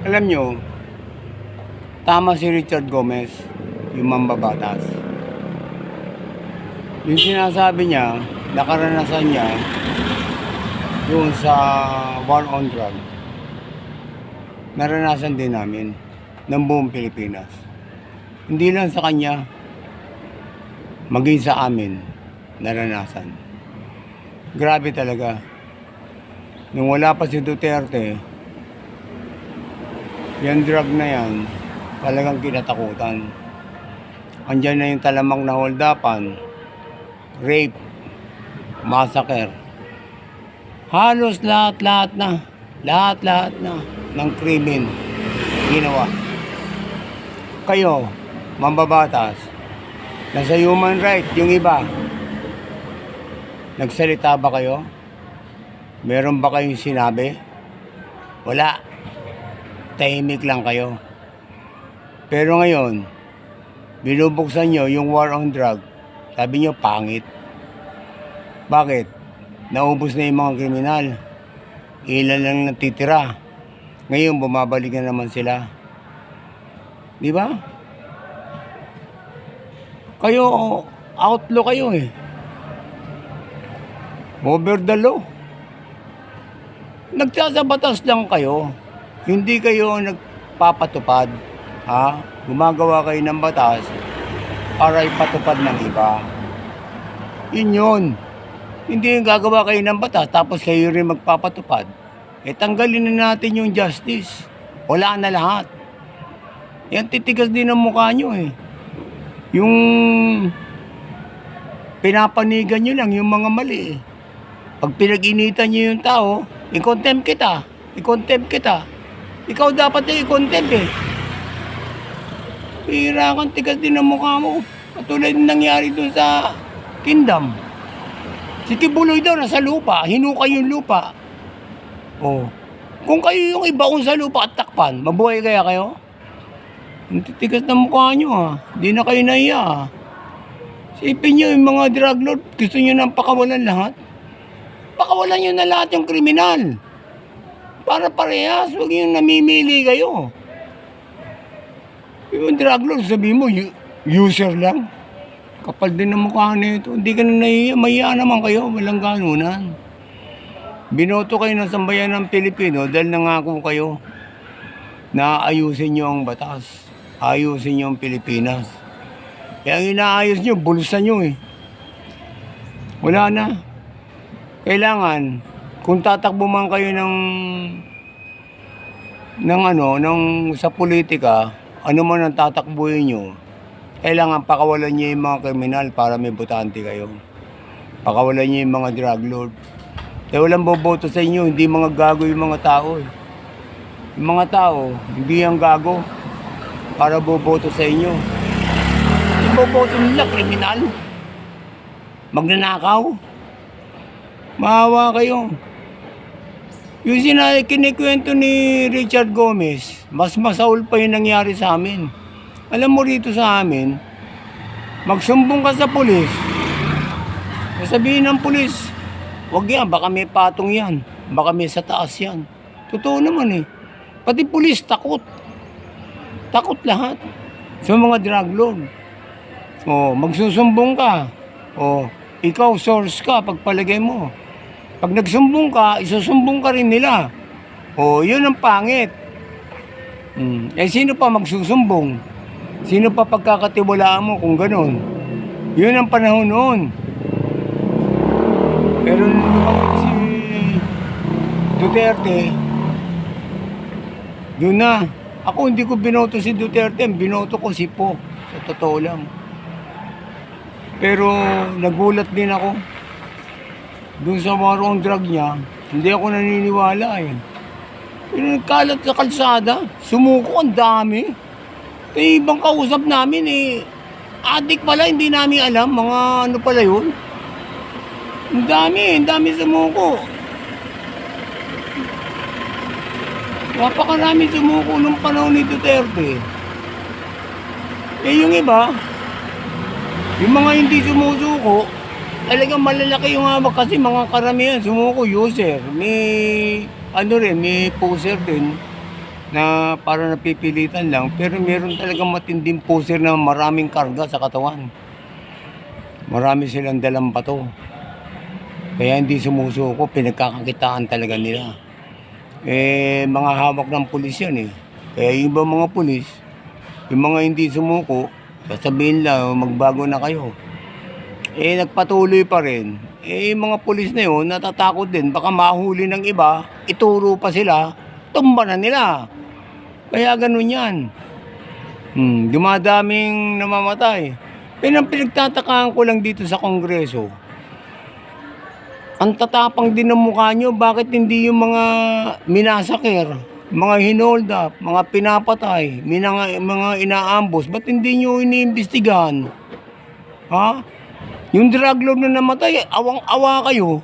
Alam nyo, tama si Richard Gomez, yung mambabatas. Yung sinasabi niya, nakaranasan niya doon sa war on drug, naranasan din namin ng buong Pilipinas. Hindi lang sa kanya, maging sa amin, naranasan. Grabe talaga. Nung wala pa si Duterte, yung drug na yan, talagang kinatakutan. Andyan na yung talamang na holdapan, rape, massacre. Halos lahat-lahat na ng krimen ginawa. Kayo, mambabatas, nasa human right, yung iba, nagsalita ba kayo? Meron ba kayong sinabi? Wala. Tahimik lang kayo. Pero ngayon, binubuksan nyo yung war on drug. Sabi nyo, pangit. Bakit? Naubos na yung mga kriminal. Ilan lang natitira. Ngayon, bumabalik na naman sila. Di ba? Kayo, outlaw kayo eh. Over the law. Nagsasabatas lang kayo. Hindi kayo nagpapatupad. Ha? Gumagawa kayo ng batas para ipatupad ng iba. Yun. Hindi yung gagawa kayo ng batas tapos kayo rin magpapatupad. Tanggalin na natin yung justice. Wala na lahat. Yan, titigas din ang mukha nyo eh. Yung pinapanigan nyo lang yung mga mali eh. Pag pinag-initan nyo yung tao, i-contempt kita. Ikaw dapat na i-contempt eh. Pira kang tigas din ang mukha mo. Katulad yung nangyari dun sa Kingdom. Si Kibuloy daw nasa lupa, hinukay yung lupa. Oh. Kung kayo yung iba kung sa lupa at takpan, mabuhay kaya kayo? Ang titigas ng mukha nyo ha. Di na kayo nahiya ha. Sipin nyo yung mga drug lord, gusto nyo nang pakawalan lahat? Pakawalan nyo na lahat yung kriminal. Para parehas, huwag yung namimili kayo. Yung drug lord, sabihin mo, user lang. Kapal din ang mukha nito. Hindi ka na nahiya, mahiya naman kayo, walang ganunan. Binoto kayo ng sambayan ng Pilipino dahil nangako kayo na ayusin nyo ang batas. Ayusin nyo ang Pilipinas. Kaya ang inaayos nyo, bulsa nyo eh. Wala na. Kailangan, kung tatakbo man kayo sa politika, ano man ang tatakbuhin nyo, kailangan pakawalan nyo yung mga kriminal para may botante kayo. Pakawalan nyo yung mga drug lord. Kaya walang boboto sa inyo, hindi mga gago yung mga tao eh. Yung mga tao, hindi yung gago para boboto sa inyo. Yung boboto nila, kriminal. Magnanakaw. Maawa kayo. Yung kinikwento ni Richard Gomez, mas masaul pa yung nangyari sa amin. Alam mo rito sa amin, magsumbong ka sa pulis. Sabihin ng pulis, wag yan, baka may patong yan. Baka may sa taas yan. Totoo naman eh. Pati pulis takot. Takot lahat. Sa mga drug lord. O, magsusumbong ka. O, ikaw source ka pagpalagay mo. Pag nagsumbong ka, isusumbong ka rin nila. O, yun ang pangit. Sino pa magsusumbong? Sino pa pagkakatiwalaan mo kung ganun? Yun ang panahon noon. Pero si Duterte, yun na. Ako hindi ko binoto si Duterte, binoto ko si Po. Sa totoo lang. Pero nagulat din ako. Doon sa war on drug niya, hindi ako naniniwala eh. Pero nagkalat sa kalsada, sumuko ang dami. Ibang kausap namin eh, adik pala, hindi namin alam, mga ano pala yun. Ang dami sumuko. Napakarami sumuko nung panahon ni Duterte. Yung iba, yung mga hindi sumusuko, talagang malalaki yung hawak kasi mga karamihan sumuko user. May poser din. na para napipilitan lang, pero meron talagang matinding poser na maraming karga sa katawan. Marami silang dalang bato. Kaya hindi sumusuko, pinagkakakitaan talaga nila. Mga hawak ng pulis yan eh. Kaya yung iba mga pulis, yung mga hindi sumuko, sasabihin lang, magbago na kayo. Nagpatuloy pa rin. Yung mga pulis na yun, natatakot din. Baka mahuli ng iba, ituro pa sila, tumba na nila. Kaya ganun yan. Dumadaming namamatay. Pero ang pinagtatakaan ko lang dito sa Kongreso, ang tatapang din ng mukha nyo, bakit hindi yung mga minasakir, mga hinold up, mga pinapatay, mga inaambos, ba't hindi nyo iniimbestigahan? Ha? Yung drug lord na namatay, awang-awa kayo.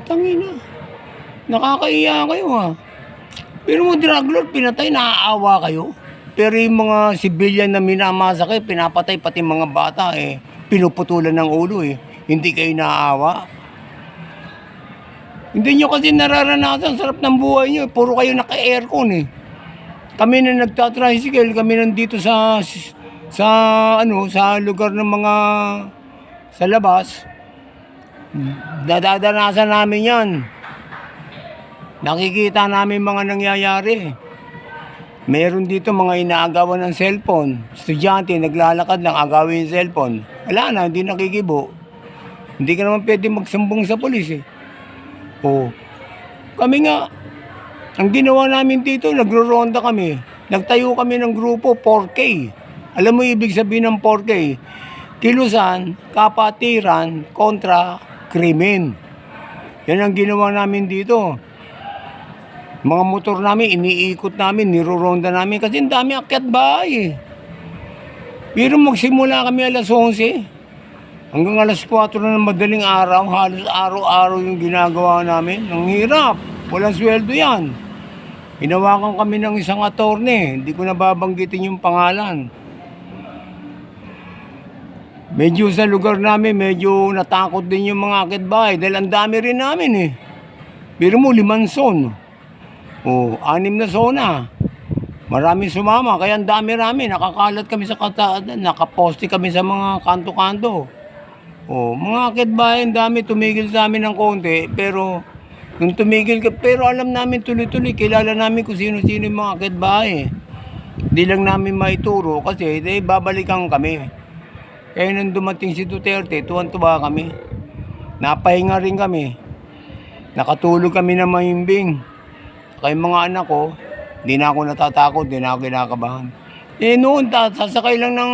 Tangina. Nakakaiya kayo ha. Pero mga drug lord, pinatay, naaawa kayo. Pero yung mga civilian na minamasakir, pinapatay pati mga bata, pinuputulan ng ulo Hindi kayo naaawa. Hindi nyo kasi nararanasan, sarap ng buhay nyo. Puro kayo naka-aircon Kami na nagtatricycle, kami nandito sa lugar ng mga sa labas. Dadanasan namin yan. Nakikita namin mga nangyayari. Meron dito mga inaagawan ng cellphone. Estudyante, naglalakad lang, agawin yung cellphone. Wala na, hindi nakikibo. Hindi ka naman pwede magsumbong sa polis Kami nga, ang ginawa namin dito, nagro-ronda kami. Nagtayo kami ng grupo, 4K. Alam mo ibig sabihin ng 4K? Kilusan, kapatiran, kontra, krimen. Yan ang ginawa namin dito. Mga motor namin, iniikot namin, niro-ronda namin kasi ang dami akyat bahay Pero magsimula kami alas 11. Hanggang alas 4 na ng madaling araw, halos araw-araw yung ginagawa namin. Ang hirap, walang sweldo yan. Hinawakan kami ng isang attorney, hindi ko nababanggitin yung pangalan. Medyo sa lugar namin, medyo natakot din yung mga akitbahay dahil ang dami rin namin Pero mo, 5 son. 6 na zona. Maraming sumama, kaya ang dami namin. Nakakalat kami sa kataan, nakaposte kami sa mga kanto-kanto. Mga akitbahay, ang dami tumigil sa amin ng konti, pero nung tumigil ka, pero alam namin tuloy-tuloy, kilala namin kung sino-sino yung mga akitbahay. Hindi lang namin maituro kasi babalikan kami. Kaya nung dumating si Duterte, tuwan-tuwa kami. Napahinga rin kami. Nakatulog kami na mahimbing. Kaya mga anak ko, hindi na ako natatakot, hindi na ako kinakabahan. Noon, sasakay lang ng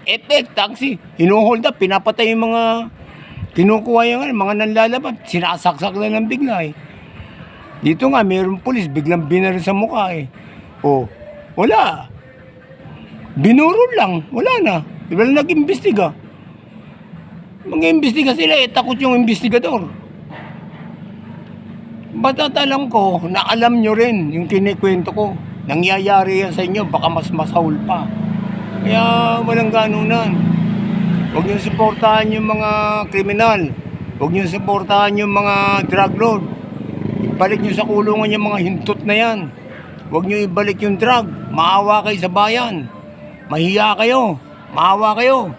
FX, taxi. Hinuhold up, pinapatay yung mga kinukuha yung mga nanlalabas. Sinasaksak na ng bigla Dito nga, mayroong pulis, biglang binaril sa mukha wala. Binurol lang, wala na. Wala nag-imbestiga. Mag-imbestiga sila, takot yung investigador. Alam ko na alam nyo rin yung kinikwento ko. Nangyayari yan sa inyo, baka mas masahol pa. Kaya walang ganunan. Huwag nyo suportahan yung mga kriminal. Huwag nyo suportahan yung mga drug lord. Ibalik nyo sa kulungan yung mga hintot na yan. Huwag nyo ibalik yung drug. Maawa kayo sa bayan. Mahiya kayo. Maawa kayo.